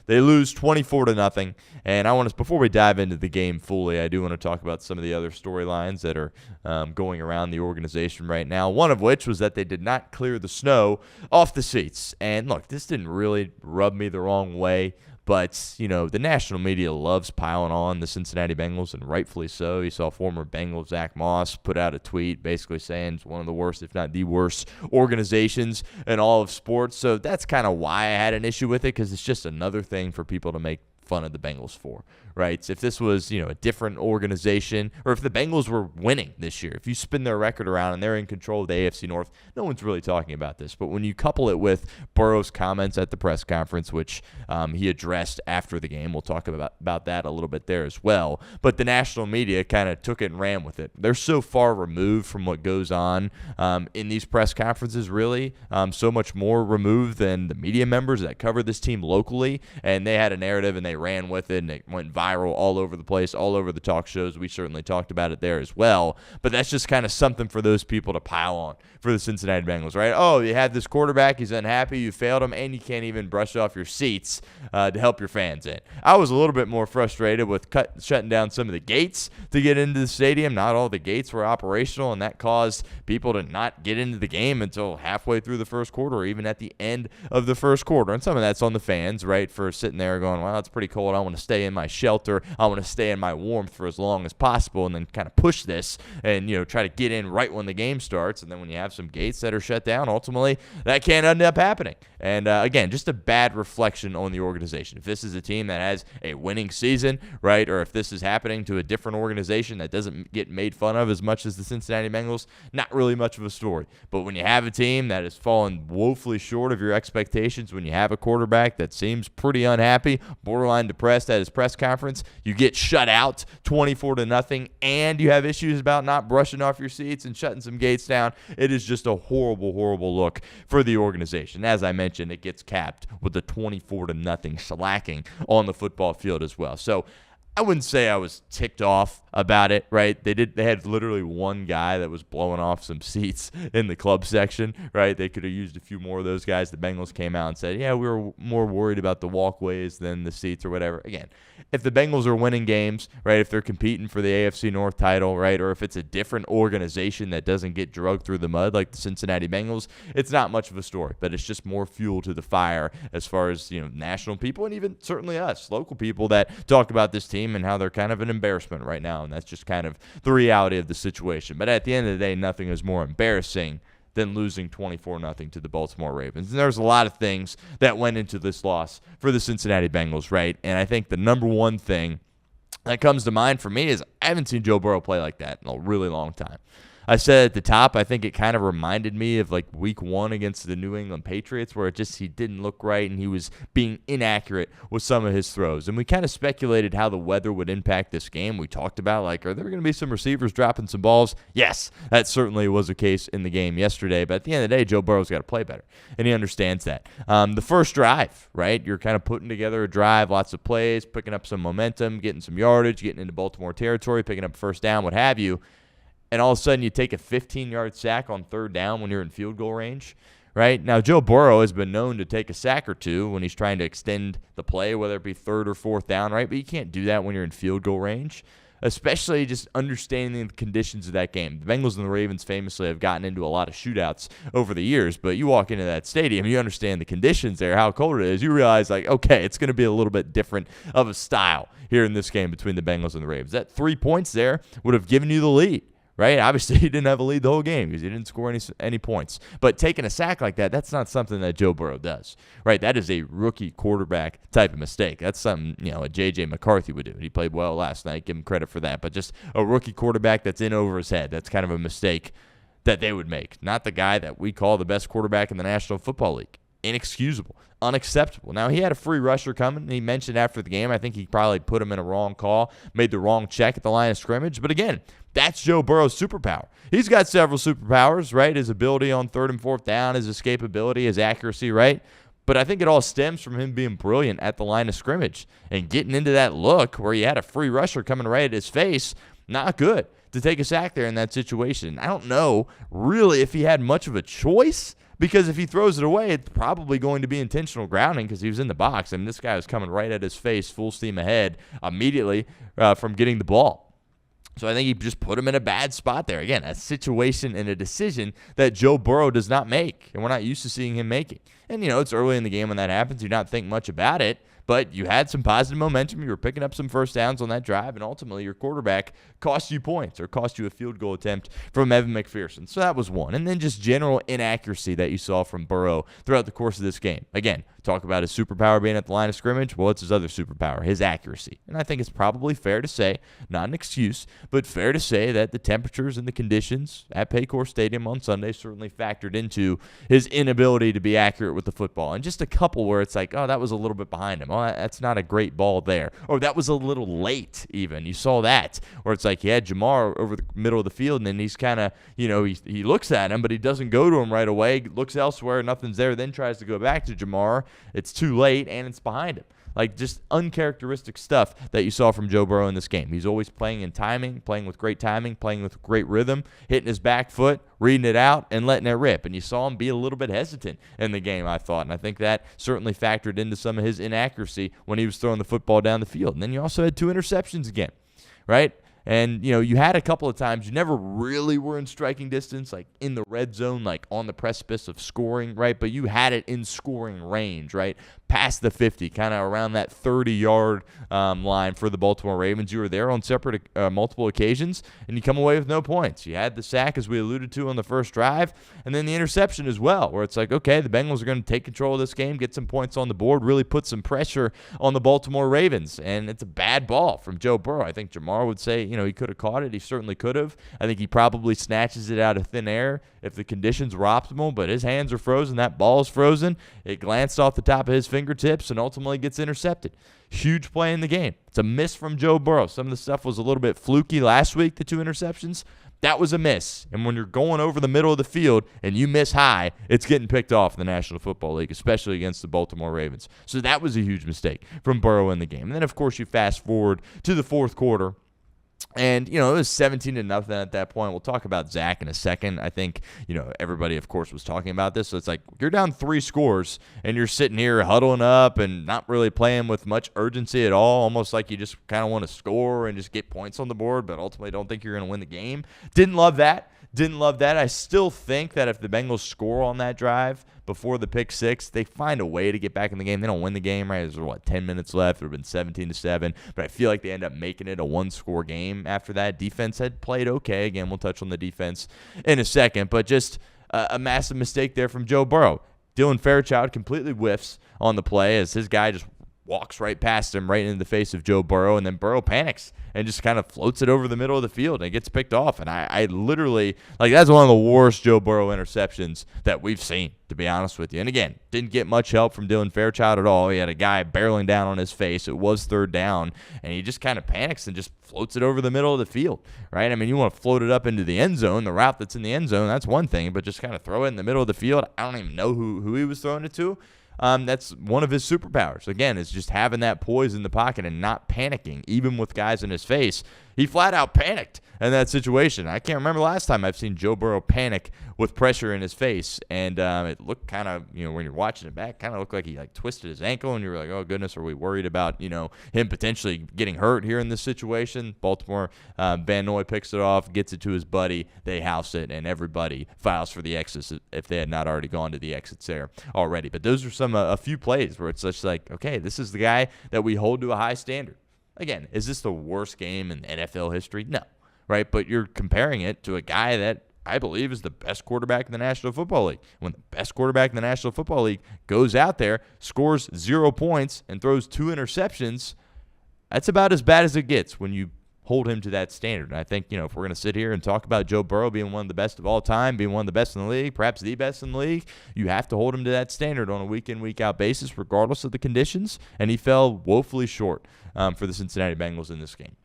They lose 24-0. And before we dive into the game fully, I do want to talk about some of the other storylines that are going around the organization right now. One of which was that they did not clear the snow off the seats. And look, this didn't really rub me the wrong way. But, the national media loves piling on the Cincinnati Bengals, and rightfully so. You saw former Bengal Zach Moss put out a tweet basically saying it's one of the worst, if not the worst, organizations in all of sports. So that's kind of why I had an issue with it, because it's just another thing for people to make fun of the Bengals for, right? If this was, a different organization, or if the Bengals were winning this year, if you spin their record around and they're in control of the AFC North, no one's really talking about this. But when you couple it with Burrow's comments at the press conference, which he addressed after the game, we'll talk about that a little bit there as well. But the national media kind of took it and ran with it. They're so far removed from what goes on in these press conferences, really, so much more removed than the media members that cover this team locally, and they had a narrative and they ran with it, and it went viral all over the place, all over the talk shows. We certainly talked about it there as well. But that's just kind of something for those people to pile on for the Cincinnati Bengals, right? Oh, you had this quarterback, he's unhappy, you failed him, and you can't even brush off your seats to help your fans in. I was a little bit more frustrated with shutting down some of the gates to get into the stadium. Not all the gates were operational, and that caused people to not get into the game until halfway through the first quarter, or even at the end of the first quarter. And some of that's on the fans, right, for sitting there going, well, it's pretty cold. I want to stay in my shelter. I want to stay in my warmth for as long as possible, and then kind of push this and, try to get in right when the game starts. And then when you have some gates that are shut down, ultimately that can't end up happening. And again, just a bad reflection on the organization. If this is a team that has a winning season, right, or if this is happening to a different organization that doesn't get made fun of as much as the Cincinnati Bengals, not really much of a story. But when you have a team that has fallen woefully short of your expectations, when you have a quarterback that seems pretty unhappy, borderline depressed at his press conference, you get shut out 24-0, and you have issues about not brushing off your seats and shutting some gates down, it is just a horrible, horrible look for the organization. As I mentioned, it gets capped with the 24-0 shellacking on the football field as well. So I wouldn't say I was ticked off about it, right? They had literally one guy that was blowing off some seats in the club section, right? They could have used a few more of those guys. The Bengals came out and said, yeah, we were more worried about the walkways than the seats or whatever. Again, if the Bengals are winning games, right, if they're competing for the AFC North title, right, or if it's a different organization that doesn't get drugged through the mud like the Cincinnati Bengals, it's not much of a story, but it's just more fuel to the fire as far as, national people and even certainly us, local people that talk about this team and how they're kind of an embarrassment right now, and that's just kind of the reality of the situation. But at the end of the day, nothing is more embarrassing than losing 24-0 to the Baltimore Ravens. And there's a lot of things that went into this loss for the Cincinnati Bengals, right? And I think the number one thing that comes to mind for me is I haven't seen Joe Burrow play like that in a really long time. I said at the top, I think it kind of reminded me of like week 1 against the New England Patriots, where he didn't look right and he was being inaccurate with some of his throws. And we kind of speculated how the weather would impact this game. We talked about, are there going to be some receivers dropping some balls? Yes, that certainly was the case in the game yesterday. But at the end of the day, Joe Burrow's got to play better, and he understands that. The first drive, right? You're kind of putting together a drive, lots of plays, picking up some momentum, getting some yardage, getting into Baltimore territory, picking up first down, what have you. And all of a sudden you take a 15-yard sack on third down when you're in field goal range, right? Now, Joe Burrow has been known to take a sack or two when he's trying to extend the play, whether it be third or fourth down, right? But you can't do that when you're in field goal range, especially just understanding the conditions of that game. The Bengals and the Ravens famously have gotten into a lot of shootouts over the years, but you walk into that stadium, you understand the conditions there, how cold it is. You realize, okay, it's going to be a little bit different of a style here in this game between the Bengals and the Ravens. That 3 points there would have given you the lead. Right? Obviously, he didn't have a lead the whole game because he didn't score any points. But taking a sack like that, that's not something that Joe Burrow does. Right? That is a rookie quarterback type of mistake. That's something, a J.J. McCarthy would do. He played well last night. Give him credit for that. But just a rookie quarterback that's in over his head, that's kind of a mistake that they would make. Not the guy that we call the best quarterback in the National Football League. Inexcusable. Unacceptable. Now, he had a free rusher coming. He mentioned after the game, I think he probably put him in a wrong call, made the wrong check at the line of scrimmage. But again, that's Joe Burrow's superpower. He's got several superpowers, right? His ability on third and fourth down, his escapability, his accuracy, right? But I think it all stems from him being brilliant at the line of scrimmage and getting into that look where he had a free rusher coming right at his face. Not good. to take a sack there in that situation. I don't know really if he had much of a choice, because if he throws it away, it's probably going to be intentional grounding because he was in the box. I mean, this guy was coming right at his face, full steam ahead, immediately from getting the ball. So I think he just put him in a bad spot there. Again, a situation and a decision that Joe Burrow does not make, and we're not used to seeing him making. And, it's early in the game when that happens. You not think much about it, but you had some positive momentum. You were picking up some first downs on that drive, and ultimately your quarterback cost you points or cost you a field goal attempt from Evan McPherson. So that was one. And then just general inaccuracy that you saw from Burrow throughout the course of this game. Again, talk about his superpower being at the line of scrimmage. Well, it's his other superpower, his accuracy. And I think it's probably fair to say, not an excuse, but fair to say that the temperatures and the conditions at Paycor Stadium on Sunday certainly factored into his inability to be accurate with the football. And just a couple where it's like, oh, that was a little bit behind him. Oh, that's not a great ball there. Or that was a little late even. You saw that. Where it's like he had Jamar over the middle of the field, and then he's kind of, he looks at him, but he doesn't go to him right away, looks elsewhere, nothing's there, then tries to go back to Jamar. It's too late, and it's behind him. Like, just uncharacteristic stuff that you saw from Joe Burrow in this game. He's always playing in timing, playing with great timing, playing with great rhythm, hitting his back foot, reading it out, and letting it rip. And you saw him be a little bit hesitant in the game, I thought. And I think that certainly factored into some of his inaccuracy when he was throwing the football down the field. And then you also had 2 interceptions again, right? And, you had a couple of times you never really were in striking distance, like in the red zone, like on the precipice of scoring, right? But you had it in scoring range, right? Past the 50, kind of around that 30-yard line for the Baltimore Ravens. You were there on separate multiple occasions, and you come away with no points. You had the sack, as we alluded to on the first drive, and then the interception as well, where it's like, okay, the Bengals are going to take control of this game, get some points on the board, really put some pressure on the Baltimore Ravens. And it's a bad ball from Joe Burrow. I think Jamar would say, he could have caught it. He certainly could have. I think he probably snatches it out of thin air if the conditions were optimal, but his hands are frozen. That ball is frozen. It glanced off the top of his fingertips and ultimately gets intercepted. Huge play in the game. It's a miss from Joe Burrow. Some of the stuff was a little bit fluky last week, the 2 interceptions. That was a miss. And when you're going over the middle of the field and you miss high, it's getting picked off in the National Football League, especially against the Baltimore Ravens. So that was a huge mistake from Burrow in the game. And then, of course, you fast forward to the fourth quarter. And, it was 17-0 at that point. We'll talk about Zach in a second. I think, everybody, of course, was talking about this. So it's like you're down 3 scores, and you're sitting here huddling up and not really playing with much urgency at all, almost like you just kind of want to score and just get points on the board, but ultimately don't think you're going to win the game. Didn't love that. I still think that if the Bengals score on that drive before the pick six, they find a way to get back in the game. They don't win the game, right? There's 10 minutes left. It would have been 17-7, but I feel like they end up making it a 1-score game after that. Defense had played okay. Again, we'll touch on the defense in a second, but just a massive mistake there from Joe Burrow. Dylan Fairchild completely whiffs on the play as his guy just walks right past him, right into the face of Joe Burrow, and then Burrow panics and just kind of floats it over the middle of the field, and it gets picked off. And I literally, that's one of the worst Joe Burrow interceptions that we've seen, to be honest with you. And again, didn't get much help from Dylan Fairchild at all. He had a guy barreling down on his face. It was 3rd down, and he just kind of panics and just floats it over the middle of the field, right? I mean, you want to float it up into the end zone, the route that's in the end zone, that's one thing, but just kind of throw it in the middle of the field. I don't even know who he was throwing it to. That's one of his superpowers. Again, is just having that poise in the pocket and not panicking, even with guys in his face. He flat out panicked in that situation. I can't remember the last time I've seen Joe Burrow panic with pressure in his face. And it looked kind of, when you're watching it back, kind of looked like he twisted his ankle, and you were like, oh goodness, are we worried about, him potentially getting hurt here in this situation? Baltimore, Van Noy picks it off, gets it to his buddy, they house it, and everybody files for the exits if they had not already gone to the exits there already. But those are a few plays where it's just like, okay, this is the guy that we hold to a high standard. Again, is this the worst game in NFL history? No, right? But you're comparing it to a guy that I believe is the best quarterback in the National Football League. When the best quarterback in the National Football League goes out there, scores 0 points, and throws 2 interceptions, that's about as bad as it gets when you hold him to that standard. And I think, if we're going to sit here and talk about Joe Burrow being one of the best of all time, being one of the best in the league, perhaps the best in the league, you have to hold him to that standard on a week-in, week-out basis, regardless of the conditions. And he fell woefully short for the Cincinnati Bengals in this game.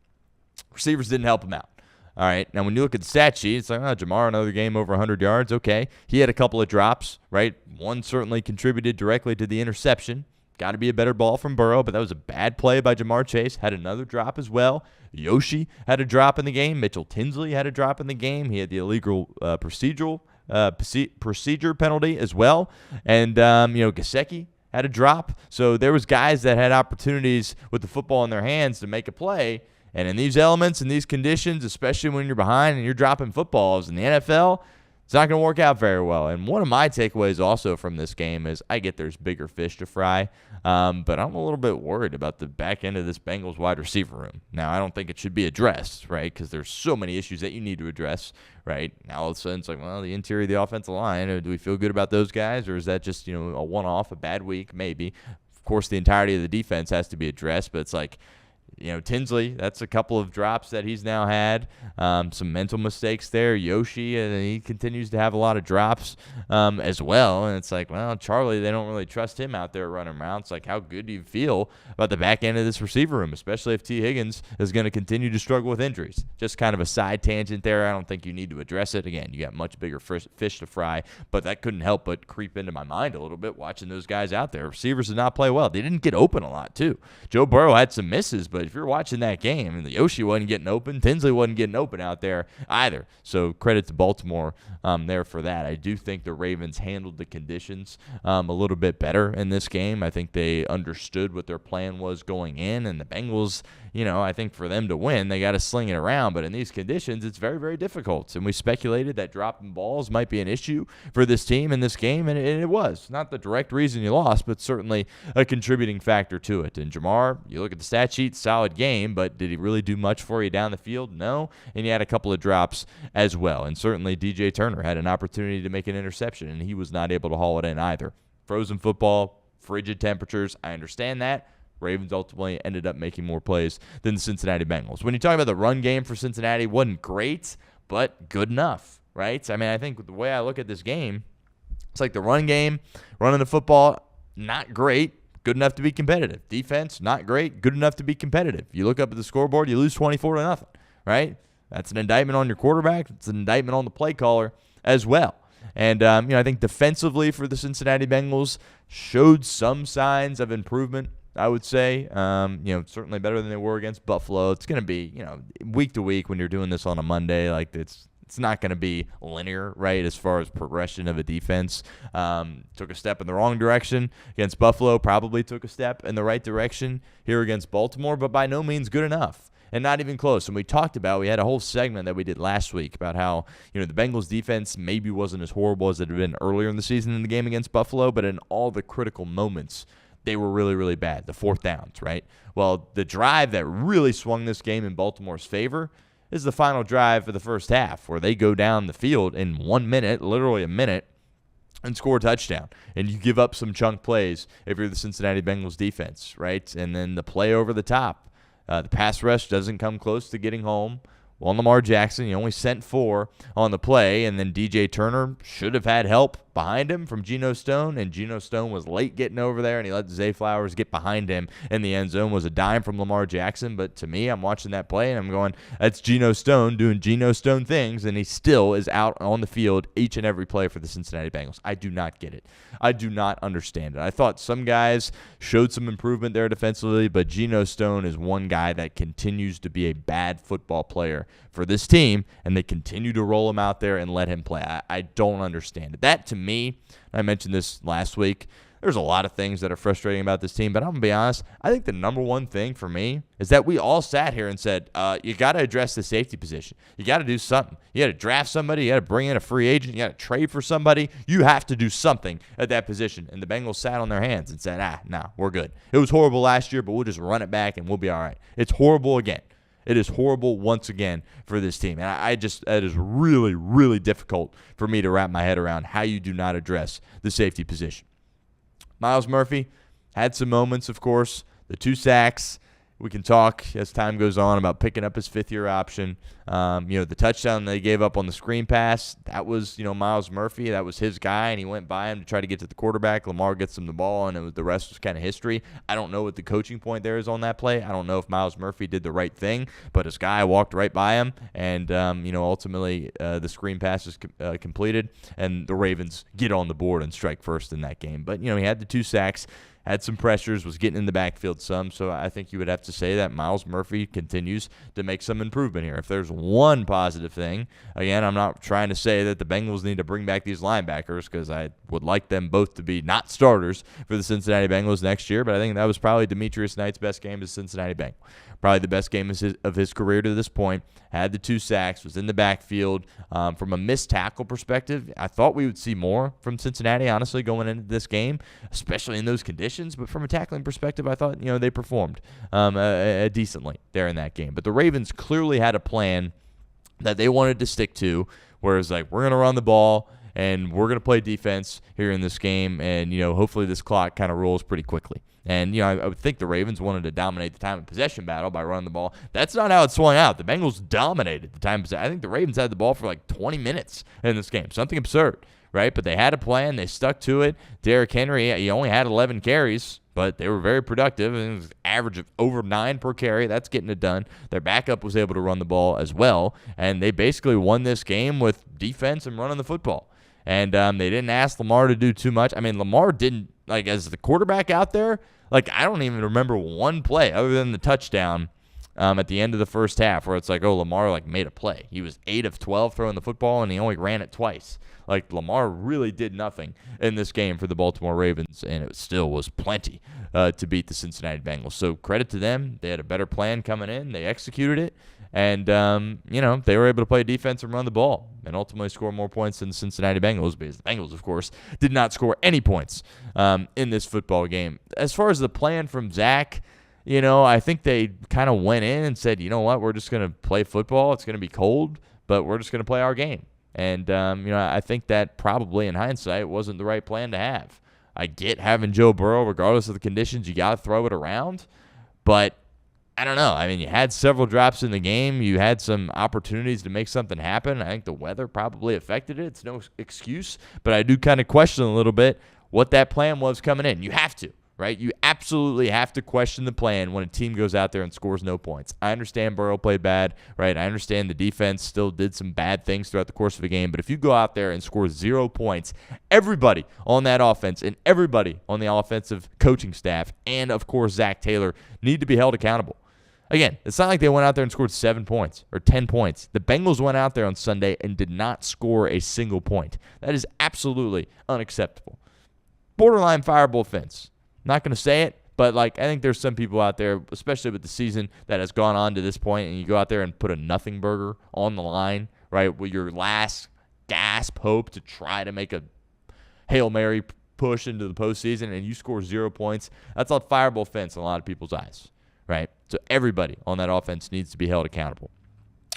Receivers didn't help him out. All right, now when you look at the stat sheet, it's like, Jamar, another game over 100 yards. Okay, he had a couple of drops, right? One certainly contributed directly to the interception. got to be a better ball from Burrow, but that was a bad play by Jamar Chase. Had another drop as well. Yoshi had a drop in the game. Mitchell Tinsley had a drop in the game. He had the illegal procedure penalty as well. And, Gesicki had a drop. So there was guys that had opportunities with the football in their hands to make a play. And in these elements, in these conditions, especially when you're behind and you're dropping footballs in the NFL, it's not going to work out very well. And one of my takeaways also from this game is I get there's bigger fish to fry, but I'm a little bit worried about the back end of this Bengals wide receiver room. Now, I don't think it should be addressed, right, because there's so many issues that you need to address, right? Now, all of a sudden, it's like, well, the interior of the offensive line, do we feel good about those guys, or is that just, a one-off, a bad week? Maybe. Of course, the entirety of the defense has to be addressed, but it's like, Tinsley, that's a couple of drops that he's now had. Some mental mistakes there. Yoshi, and he continues to have a lot of drops as well. And it's like, well, Charlie, they don't really trust him out there running around. It's like, how good do you feel about the back end of this receiver room, especially if T. Higgins is going to continue to struggle with injuries? Just kind of a side tangent there. I don't think you need to address it. Again, you got much bigger fish to fry, but that couldn't help but creep into my mind a little bit watching those guys out there. Receivers did not play well. They didn't get open a lot, too. Joe Burrow had some misses, but if you're watching that game, and the Yoshi wasn't getting open, Tinsley wasn't getting open out there either. So credit to Baltimore there for that. I do think the Ravens handled the conditions a little bit better in this game. I think they understood what their plan was going in, and the Bengals, I think for them to win, they got to sling it around. But in these conditions, it's very, very difficult. And we speculated that dropping balls might be an issue for this team in this game, and it was. Not the direct reason you lost, but certainly a contributing factor to it. And Jamar, you look at the stat sheet, solid game, but did he really do much for you down the field? No. And he had a couple of drops as well. And certainly DJ Turner had an opportunity to make an interception, and he was not able to haul it in either. Frozen football, frigid temperatures, I understand that. Ravens ultimately ended up making more plays than the Cincinnati Bengals. When you talk about the run game for Cincinnati, wasn't great, but good enough, right? I mean, I think the way I look at this game, it's like the run game, running the football, not great, good enough to be competitive. Defense, not great, good enough to be competitive. You look up at the scoreboard, you lose 24-0, right? That's an indictment on your quarterback. It's an indictment on the play caller as well. And, I think defensively for the Cincinnati Bengals showed some signs of improvement, I would say. Certainly better than they were against Buffalo. It's going to be, week to week when you're doing this on a Monday, like it's not going to be linear, right, as far as progression of a defense. Took a step in the wrong direction against Buffalo, probably took a step in the right direction here against Baltimore, but by no means good enough. And not even close. And we had a whole segment that we did last week about how, the Bengals defense maybe wasn't as horrible as it had been earlier in the season in the game against Buffalo, but in all the critical moments, they were really, really bad, the fourth downs, right? Well, the drive that really swung this game in Baltimore's favor is the final drive for the first half, where they go down the field in 1 minute, literally a minute, and score a touchdown. And you give up some chunk plays if you're the Cincinnati Bengals defense, right? And then the play over the top. The pass rush doesn't come close to getting home. Well, Lamar Jackson, he only sent 4 on the play, and then DJ Turner should have had help behind him from Geno Stone, and Geno Stone was late getting over there, and he let Zay Flowers get behind him in the end zone. Was a dime from Lamar Jackson, but to me, I'm watching that play, and I'm going, that's Geno Stone doing Geno Stone things, and he still is out on the field each and every play for the Cincinnati Bengals. I do not get it. I do not understand it. I thought some guys showed some improvement there defensively, but Geno Stone is one guy that continues to be a bad football player for this team, and they continue to roll him out there and let him play. I don't understand it. That, to me, I mentioned this last week, there's a lot of things that are frustrating about this team, but I'm going to be honest, I think the number one thing for me is that we all sat here and said, you got to address the safety position. You got to do something. You got to draft somebody. You got to bring in a free agent. You got to trade for somebody. You have to do something at that position. And the Bengals sat on their hands and said, no, we're good. It was horrible last year, but we'll just run it back and we'll be all right. It's horrible again. It is horrible once again for this team. And it is really, really difficult for me to wrap my head around how you do not address the safety position. Myles Murphy had some moments, of course. The 2 sacks. We can talk as time goes on about picking up his 5th-year option. The touchdown they gave up on the screen pass, that was, Myles Murphy. That was his guy, and he went by him to try to get to the quarterback. Lamar gets him the ball, and the rest was kind of history. I don't know what the coaching point there is on that play. I don't know if Myles Murphy did the right thing, but his guy walked right by him, and, ultimately the screen pass is completed, and the Ravens get on the board and strike first in that game. But, he had the 2 sacks. had some pressures, was getting in the backfield some. So I think you would have to say that Myles Murphy continues to make some improvement here. If there's one positive thing, again, I'm not trying to say that the Bengals need to bring back these linebackers because I would like them both to be not starters for the Cincinnati Bengals next year, but I think that was probably Demetrius Knight's best game as Cincinnati Bengal. Probably the best game of his career to this point. Had the 2 sacks, was in the backfield. From a missed tackle perspective, I thought we would see more from Cincinnati, honestly, going into this game, especially in those conditions. But from a tackling perspective, I thought they performed decently there in that game. But the Ravens clearly had a plan that they wanted to stick to, whereas like we're going to run the ball and we're going to play defense here in this game, and hopefully this clock kind of rolls pretty quickly. And, I would think the Ravens wanted to dominate the time of possession battle by running the ball. That's not how it swung out. The Bengals dominated the time of possession. I think the Ravens had the ball for like 20 minutes in this game. Something absurd, right? But they had a plan. They stuck to it. Derrick Henry, he only had 11 carries, but they were very productive. And it was an average of over 9 per carry. That's getting it done. Their backup was able to run the ball as well. And they basically won this game with defense and running the football. And they didn't ask Lamar to do too much. I mean, Lamar didn't, as the quarterback out there, I don't even remember one play other than the touchdown at the end of the first half where it's Lamar made a play. He was 8 of 12 throwing the football, and he only ran it twice. Lamar really did nothing in this game for the Baltimore Ravens, and it still was plenty to beat the Cincinnati Bengals. So credit to them. They had a better plan coming in. They executed it. And, they were able to play defense and run the ball and ultimately score more points than the Cincinnati Bengals because the Bengals, of course, did not score any points in this football game. As far as the plan from Zach, I think they kind of went in and said, you know what, we're just going to play football. It's going to be cold, but we're just going to play our game. And, I think that probably in hindsight wasn't the right plan to have. I get having Joe Burrow, regardless of the conditions, you got to throw it around. But I don't know. I mean, you had several drops in the game. You had some opportunities to make something happen. I think the weather probably affected it. It's no excuse. But I do kind of question a little bit what that plan was coming in. You have to, right? You absolutely have to question the plan when a team goes out there and scores no points. I understand Burrow played bad, right? I understand the defense still did some bad things throughout the course of the game. But if you go out there and score 0 points, everybody on that offense and everybody on the offensive coaching staff and, of course, Zach Taylor need to be held accountable. Again, it's not like they went out there and scored 7 points or 10 points. The Bengals went out there on Sunday and did not score a single point. That is absolutely unacceptable. Borderline fireable offense. Not going to say it, but I think there's some people out there, especially with the season that has gone on to this point, and you go out there and put a nothing burger on the line, right, with your last gasp hope to try to make a Hail Mary push into the postseason, and you score 0 points. That's a fireable offense in a lot of people's eyes. Right? So everybody on that offense needs to be held accountable.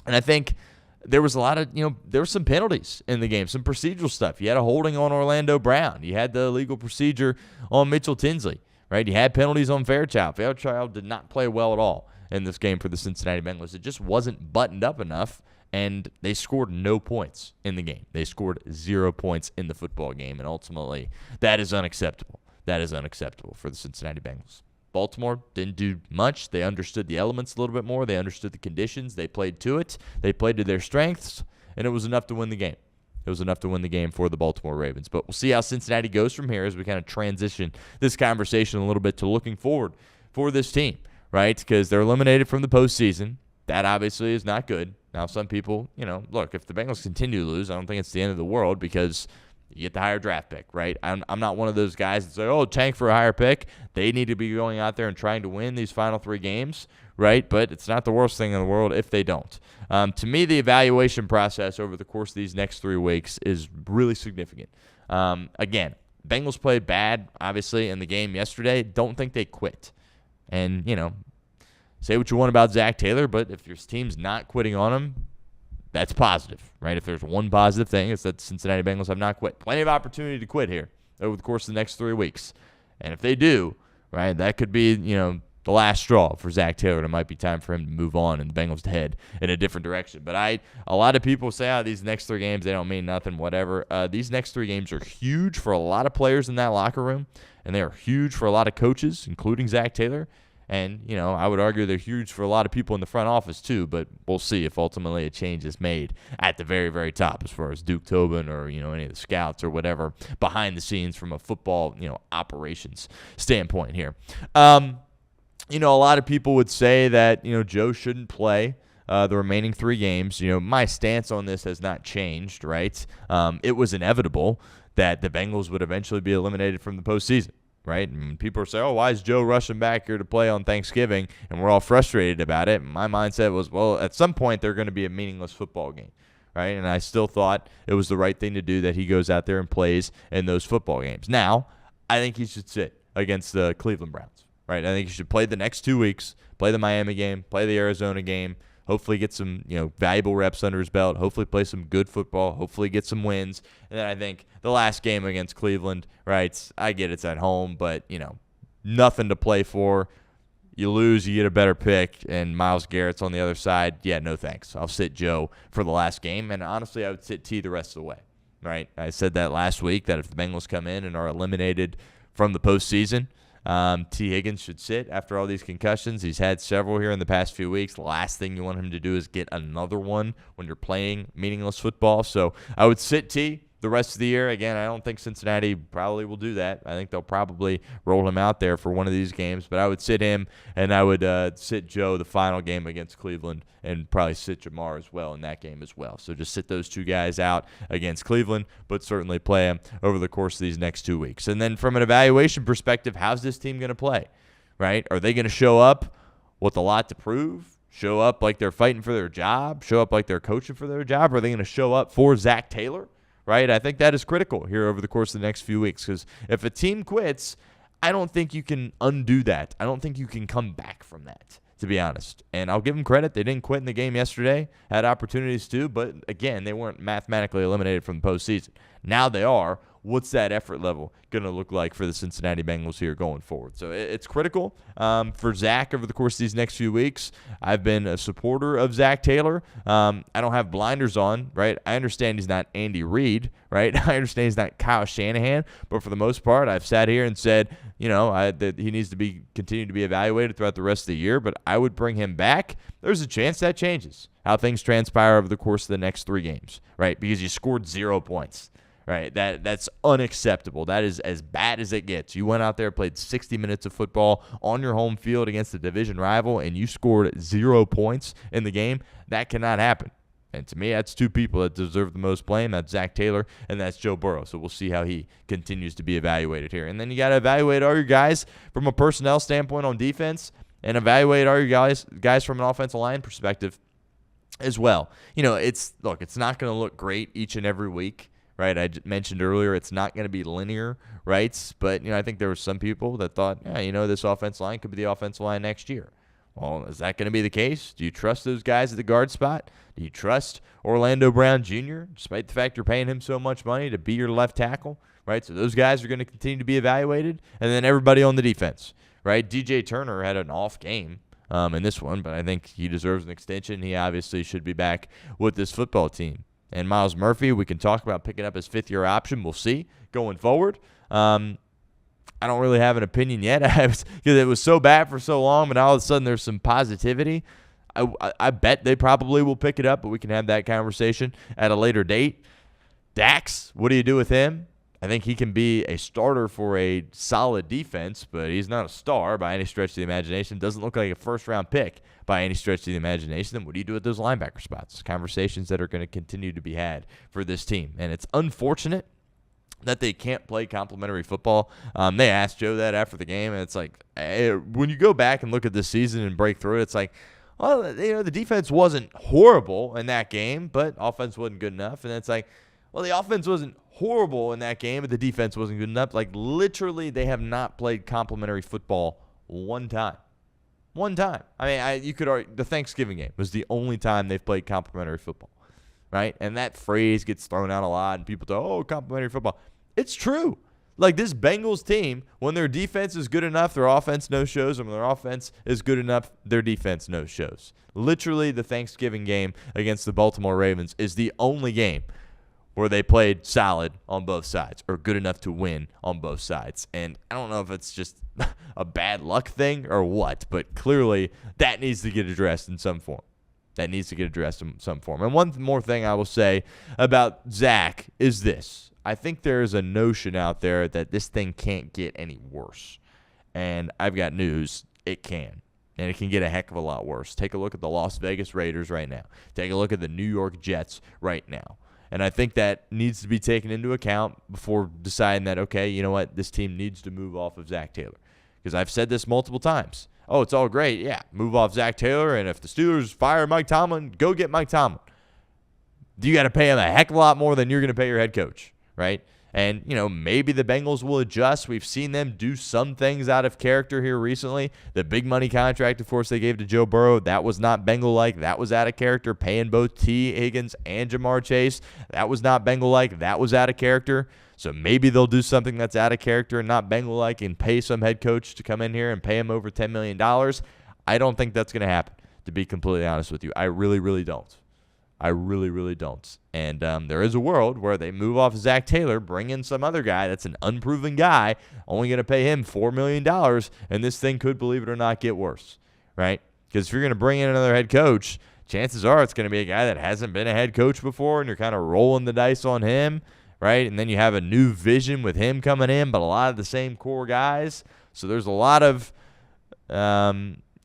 And I think there was a lot of, there were some penalties in the game, some procedural stuff. You had a holding on Orlando Brown. You had the illegal procedure on Mitchell Tinsley, right? You had penalties on Fairchild. Fairchild did not play well at all in this game for the Cincinnati Bengals. It just wasn't buttoned up enough, and they scored no points in the game. They scored 0 points in the football game, and ultimately that is unacceptable. That is unacceptable for the Cincinnati Bengals. Baltimore didn't do much. They understood the elements a little bit more. They understood the conditions. They played to it. They played to their strengths, and it was enough to win the game. It was enough to win the game for the Baltimore Ravens. But we'll see how Cincinnati goes from here as we kind of transition this conversation a little bit to looking forward for this team, right? Because they're eliminated from the postseason. That obviously is not good. Now, some people, look, if the Bengals continue to lose, I don't think it's the end of the world because you get the higher draft pick, right? I'm not one of those guys that say, tank for a higher pick. They need to be going out there and trying to win these final 3 games, right? But it's not the worst thing in the world if they don't. To me, the evaluation process over the course of these next 3 weeks is really significant. Again, Bengals played bad, obviously, in the game yesterday. Don't think they quit. And, say what you want about Zach Taylor, but if your team's not quitting on him, that's positive, right? If there's one positive thing, it's that the Cincinnati Bengals have not quit. Plenty of opportunity to quit here over the course of the next 3 weeks. And if they do, right, that could be, the last straw for Zach Taylor. It might be time for him to move on and the Bengals to head in a different direction. But a lot of people say, these next 3 games, they don't mean nothing, whatever. These next 3 games are huge for a lot of players in that locker room, and they are huge for a lot of coaches, including Zach Taylor. And, I would argue they're huge for a lot of people in the front office too, but we'll see if ultimately a change is made at the very, very top as far as Duke Tobin or, any of the scouts or whatever behind the scenes from a football, operations standpoint here. A lot of people would say that, Joe shouldn't play the remaining 3 games. My stance on this has not changed, right? It was inevitable that the Bengals would eventually be eliminated from the postseason. Right? And people are saying, why is Joe rushing back here to play on Thanksgiving? And we're all frustrated about it. And my mindset was, well, at some point they're going to be a meaningless football game. Right? And I still thought it was the right thing to do that he goes out there and plays in those football games. Now, I think he should sit against the Cleveland Browns. Right? I think he should play the next 2 weeks, play the Miami game, play the Arizona game, hopefully get some, valuable reps under his belt, hopefully play some good football, hopefully get some wins. And then I think the last game against Cleveland, right, I get it's at home, but, nothing to play for. You lose, you get a better pick, and Myles Garrett's on the other side. Yeah, no thanks. I'll sit Joe for the last game, and honestly, I would sit T the rest of the way, right? I said that last week, that if the Bengals come in and are eliminated from the postseason, T. Higgins should sit after all these concussions. He's had several here in the past few weeks. The last thing you want him to do is get another one when you're playing meaningless football. So I would sit T the rest of the year. Again, I don't think Cincinnati probably will do that. I think they'll probably roll him out there for one of these games. But I would sit him, and I would sit Joe the final game against Cleveland, and probably sit Jamar as well in that game as well. So just sit those 2 guys out against Cleveland, but certainly play them over the course of these next 2 weeks. And then from an evaluation perspective, how's this team going to play, right? Are they going to show up with a lot to prove? Show up like they're fighting for their job? Show up like they're coaching for their job? Or are they going to show up for Zach Taylor? Right? I think that is critical here over the course of the next few weeks, because if a team quits, I don't think you can undo that. I don't think you can come back from that, to be honest. And I'll give them credit. They didn't quit in the game yesterday, had opportunities to, but again, they weren't mathematically eliminated from the postseason. Now they are. What's that effort level going to look like for the Cincinnati Bengals here going forward? So it's critical for Zach over the course of these next few weeks. I've been a supporter of Zach Taylor. I don't have blinders on, right? I understand he's not Andy Reid, right? I understand he's not Kyle Shanahan, but for the most part, I've sat here and said, that he needs to continue to be evaluated throughout the rest of the year, but I would bring him back. There's a chance that changes, how things transpire over the course of the next 3 games, right? Because you scored 0 points. Right, that's unacceptable. That is as bad as it gets. You went out there, played 60 minutes of football on your home field against a division rival, and you scored 0 points in the game. That cannot happen. And to me, that's 2 people that deserve the most blame. That's Zach Taylor, and that's Joe Burrow. So we'll see how he continues to be evaluated here. And then you got to evaluate all your guys from a personnel standpoint on defense, and evaluate all your guys from an offensive line perspective as well. It's not going to look great each and every week. Right, I mentioned earlier it's not going to be linear, right? But, I think there were some people that thought, this offensive line could be the offensive line next year. Well, is that going to be the case? Do you trust those guys at the guard spot? Do you trust Orlando Brown Jr., despite the fact you're paying him so much money to be your left tackle, right? So those guys are going to continue to be evaluated. And then everybody on the defense, right? DJ Turner had an off game in this one, but I think he deserves an extension. He obviously should be back with this football team. And Myles Murphy, we can talk about picking up his 5th-year option. We'll see going forward. I don't really have an opinion yet because it was so bad for so long, but now all of a sudden there's some positivity. I bet they probably will pick it up, but we can have that conversation at a later date. Dax, what do you do with him? I think he can be a starter for a solid defense, but he's not a star by any stretch of the imagination. Doesn't look like a first-round pick by any stretch of the imagination. Then what do you do with those linebacker spots? Conversations that are going to continue to be had for this team. And it's unfortunate that they can't play complementary football. They asked Joe that after the game, and it's like, when you go back and look at this season and break through it, it's like, well, the defense wasn't horrible in that game, but offense wasn't good enough. And it's like, well, the offense wasn't horrible in that game, but the defense wasn't good enough. Like, literally, they have not played complementary football one time. One time. I mean, you could argue the Thanksgiving game was the only time they've played complementary football, right? And that phrase gets thrown out a lot, and people go, complementary football. It's true. Like, this Bengals team, when their defense is good enough, their offense no-shows, and when their offense is good enough, their defense no-shows. Literally, the Thanksgiving game against the Baltimore Ravens is the only game where they played solid on both sides or good enough to win on both sides. And I don't know if it's just a bad luck thing or what, but clearly that needs to get addressed in some form. And one more thing I will say about Zach is this. I think there is a notion out there that this thing can't get any worse. And I've got news. It can. And it can get a heck of a lot worse. Take a look at the Las Vegas Raiders right now. Take a look at the New York Jets right now. And I think that needs to be taken into account before deciding that, okay, you know what, this team needs to move off of Zach Taylor. Because I've said this multiple times. Oh, it's all great. Yeah, move off Zach Taylor, and if the Steelers fire Mike Tomlin, go get Mike Tomlin. You got to pay him a heck of a lot more than you're going to pay your head coach, right? And, maybe the Bengals will adjust. We've seen them do some things out of character here recently. The big money contract, of course, they gave to Joe Burrow, that was not Bengal-like. That was out of character. Paying both T. Higgins and Jamar Chase, that was not Bengal-like. That was out of character. So maybe they'll do something that's out of character and not Bengal-like and pay some head coach to come in here and pay him over $10 million. I don't think that's going to happen, to be completely honest with you. I really, really don't. I really, really don't. And there is a world where they move off Zach Taylor, bring in some other guy that's an unproven guy, only going to pay him $4 million, and this thing could, believe it or not, get worse, right? Because if you're going to bring in another head coach, chances are it's going to be a guy that hasn't been a head coach before, and you're kind of rolling the dice on him, right? And then you have a new vision with him coming in, but a lot of the same core guys. So there's a lot of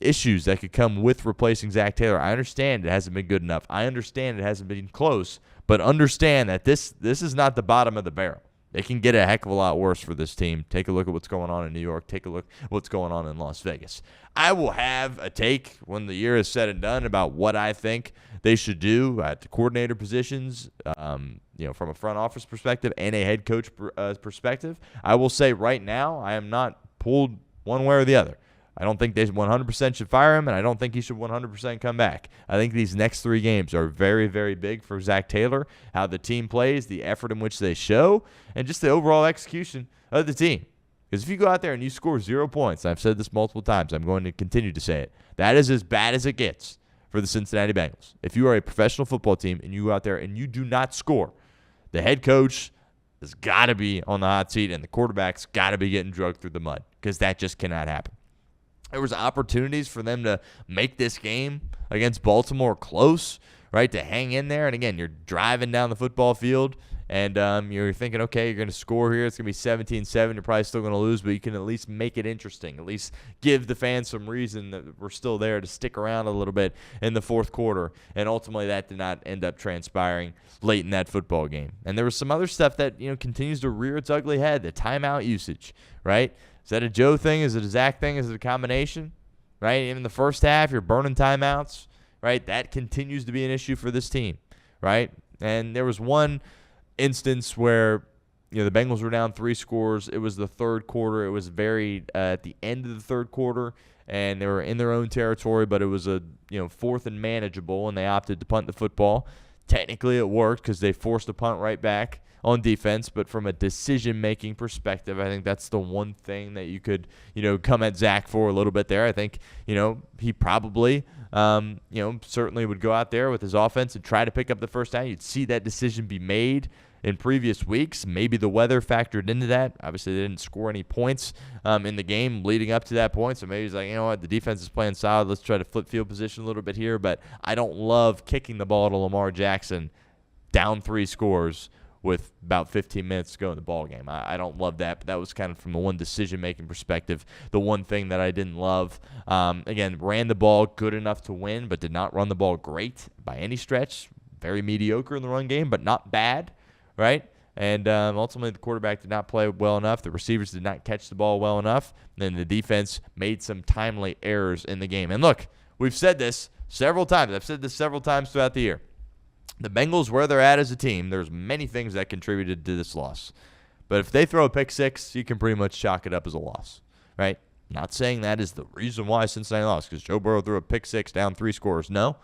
issues that could come with replacing Zach Taylor. I understand it hasn't been good enough. I understand it hasn't been close, but understand that this is not the bottom of the barrel. It can get a heck of a lot worse for this team. Take a look at what's going on in New York. Take a look at what's going on in Las Vegas. I will have a take when the year is said and done about what I think they should do at the coordinator positions, from a front office perspective and a head coach perspective. I will say right now I am not pulled one way or the other. I don't think they 100% should fire him, and I don't think he should 100% come back. I think these next 3 games are very, very big for Zach Taylor, how the team plays, the effort in which they show, and just the overall execution of the team. Because if you go out there and you score 0 points, and I've said this multiple times, I'm going to continue to say it, that is as bad as it gets for the Cincinnati Bengals. If you are a professional football team and you go out there and you do not score, the head coach has got to be on the hot seat, and the quarterback's got to be getting drugged through the mud, because that just cannot happen. There was opportunities for them to make this game against Baltimore close, right, to hang in there. And, again, you're driving down the football field, and you're thinking, okay, you're going to score here. It's going to be 17-7. You're probably still going to lose, but you can at least make it interesting, at least give the fans some reason that we're still there to stick around a little bit in the fourth quarter. And ultimately that did not end up transpiring late in that football game. And there was some other stuff that continues to rear its ugly head, the timeout usage, right? Is that a Joe thing? Is it a Zach thing? Is it a combination? Right? Even in the first half, you're burning timeouts. Right? That continues to be an issue for this team. Right? And there was one instance where the Bengals were down 3 scores. It was the third quarter. It was very at the end of the third quarter, and they were in their own territory, but it was a fourth and manageable, and they opted to punt the football. Technically, it worked because they forced a punt right back on defense, but from a decision-making perspective, I think that's the one thing that you could, come at Zach for a little bit there. I think, he probably, certainly would go out there with his offense and try to pick up the first down. You'd see that decision be made in previous weeks. Maybe the weather factored into that. Obviously, they didn't score any points in the game leading up to that point, so maybe he's like, you know what, the defense is playing solid. Let's try to flip field position a little bit here, but I don't love kicking the ball to Lamar Jackson down 3 scores with about 15 minutes to go in the ball game. I don't love that, but that was kind of from the one decision-making perspective, the one thing that I didn't love. Again, ran the ball good enough to win, but did not run the ball great by any stretch. Very mediocre in the run game, but not bad, right? And ultimately, the quarterback did not play well enough. The receivers did not catch the ball well enough. And then the defense made some timely errors in the game. And look, we've said this several times. I've said this several times throughout the year. The Bengals, where they're at as a team, there's many things that contributed to this loss. But if they throw a pick 6, you can pretty much chalk it up as a loss, right? Not saying that is the reason why Cincinnati lost, because Joe Burrow threw a pick 6 down 3 scores. No.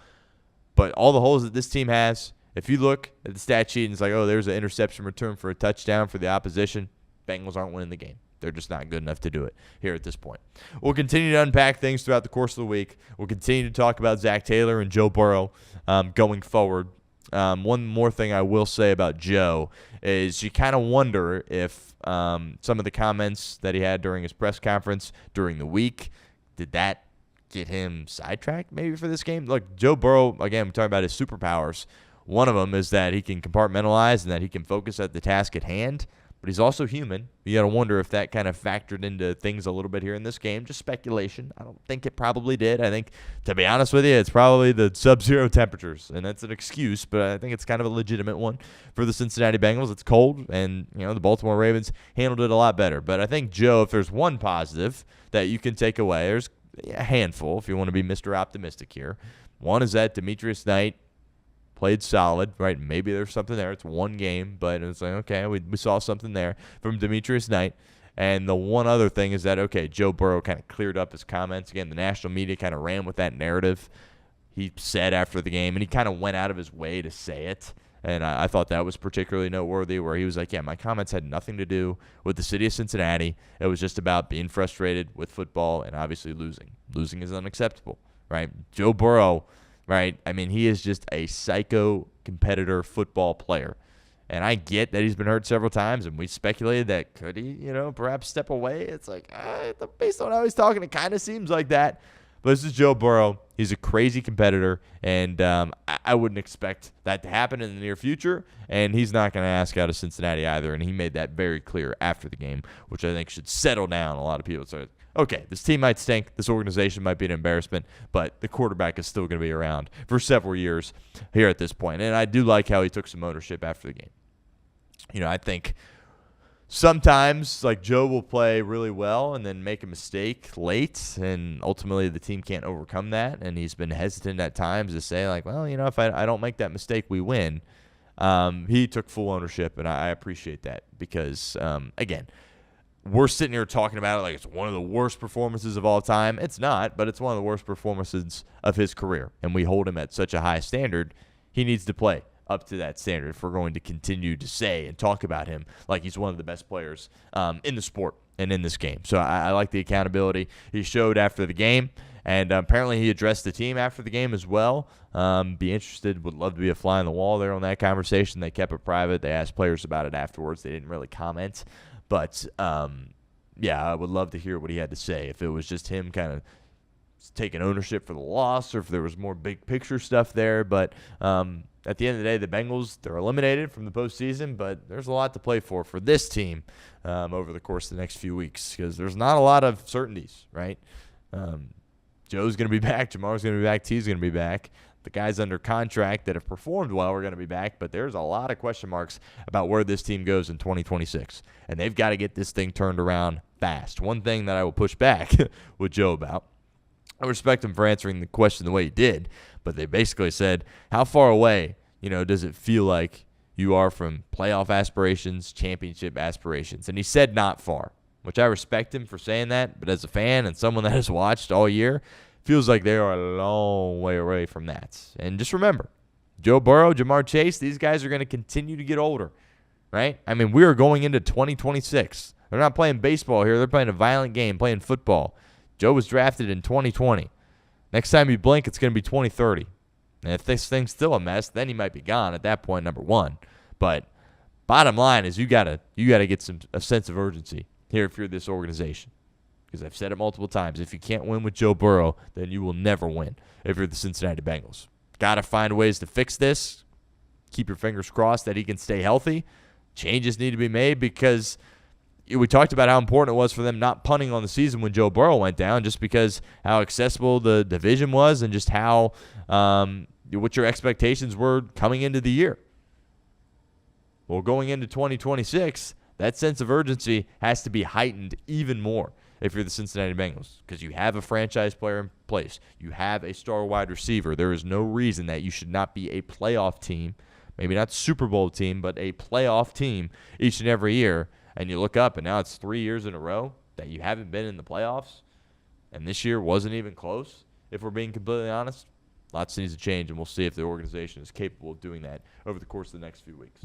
But all the holes that this team has, if you look at the stat sheet and it's like, oh, there's an interception return for a touchdown for the opposition, Bengals aren't winning the game. They're just not good enough to do it here at this point. We'll continue to unpack things throughout the course of the week. We'll continue to talk about Zach Taylor and Joe Burrow going forward. One more thing I will say about Joe is you kind of wonder if some of the comments that he had during his press conference during the week, did that get him sidetracked maybe for this game? Look, Joe Burrow, again, we're talking about his superpowers. One of them is that he can compartmentalize and that he can focus at the task at hand, but he's also human. You got to wonder if that kind of factored into things a little bit here in this game. Just speculation. I don't think it probably did. I think, to be honest with you, it's probably the sub-zero temperatures, and that's an excuse, but I think it's kind of a legitimate one for the Cincinnati Bengals. It's cold, and the Baltimore Ravens handled it a lot better. But I think, Joe, if there's one positive that you can take away, there's a handful if you want to be Mr. Optimistic here. One is that Demetrius Knight played solid, right? Maybe there's something there. It's one game, but it's like, okay, we saw something there from Demetrius Knight. And the one other thing is that, okay, Joe Burrow kind of cleared up his comments. Again, the national media kind of ran with that narrative he said after the game, and he kind of went out of his way to say it. And I thought that was particularly noteworthy, where he was like, yeah, my comments had nothing to do with the city of Cincinnati. It was just about being frustrated with football and obviously losing. Losing is unacceptable, right? Joe Burrow, right? I mean, he is just a psycho competitor football player. And I get that he's been hurt several times, and we speculated that could he, perhaps step away. It's like, based on how he's talking, it kind of seems like that. But this is Joe Burrow. He's a crazy competitor, and I wouldn't expect that to happen in the near future, and he's not going to ask out of Cincinnati either, and he made that very clear after the game, which I think should settle down a lot of people. So, okay, this team might stink, this organization might be an embarrassment, but the quarterback is still going to be around for several years here at this point. And I do like how he took some ownership after the game. I think sometimes, like, Joe will play really well and then make a mistake late, and ultimately the team can't overcome that. And he's been hesitant at times to say, like, well, if I don't make that mistake, we win. He took full ownership, and I appreciate that because, again, we're sitting here talking about it like it's one of the worst performances of all time. It's not, but it's one of the worst performances of his career, and we hold him at such a high standard. He needs to play up to that standard if we're going to continue to say and talk about him like he's one of the best players in the sport and in this game. So I like the accountability he showed after the game, and apparently he addressed the team after the game as well. Be interested, would love to be a fly on the wall there on that conversation. They kept it private. They asked players about it afterwards. They didn't really comment. But, I would love to hear what he had to say, if it was just him kind of taking ownership for the loss or if there was more big picture stuff there. But at the end of the day, the Bengals, they're eliminated from the postseason, but there's a lot to play for this team over the course of the next few weeks because there's not a lot of certainties, right? Joe's going to be back. Jamar's going to be back. T's going to be back. The guys under contract that have performed well are going to be back, but there's a lot of question marks about where this team goes in 2026, and they've got to get this thing turned around fast. One thing that I will push back with Joe about, I respect him for answering the question the way he did, but they basically said, how far away, does it feel like you are from playoff aspirations, championship aspirations? And he said not far, which I respect him for saying that, but as a fan and someone that has watched all year, feels like they are a long way away from that. And just remember, Joe Burrow, Jamar Chase, these guys are going to continue to get older, right? I mean, we are going into 2026. They're not playing baseball here. They're playing a violent game, playing football. Joe was drafted in 2020. Next time you blink, it's going to be 2030. And if this thing's still a mess, then he might be gone at that point, number one. But bottom line is you gotta get a sense of urgency here if you're this organization. Because I've said it multiple times, if you can't win with Joe Burrow, then you will never win if you're the Cincinnati Bengals. Got to find ways to fix this. Keep your fingers crossed that he can stay healthy. Changes need to be made because we talked about how important it was for them not punting on the season when Joe Burrow went down, just because how accessible the division was and just how what your expectations were coming into the year. Well, going into 2026, that sense of urgency has to be heightened even more if you're the Cincinnati Bengals, because you have a franchise player in place. You have a star wide receiver. There is no reason that you should not be a playoff team, maybe not Super Bowl team, but a playoff team each and every year. And you look up, and now it's 3 years in a row that you haven't been in the playoffs, and this year wasn't even close, if we're being completely honest. Lots needs to change, and we'll see if the organization is capable of doing that over the course of the next few weeks.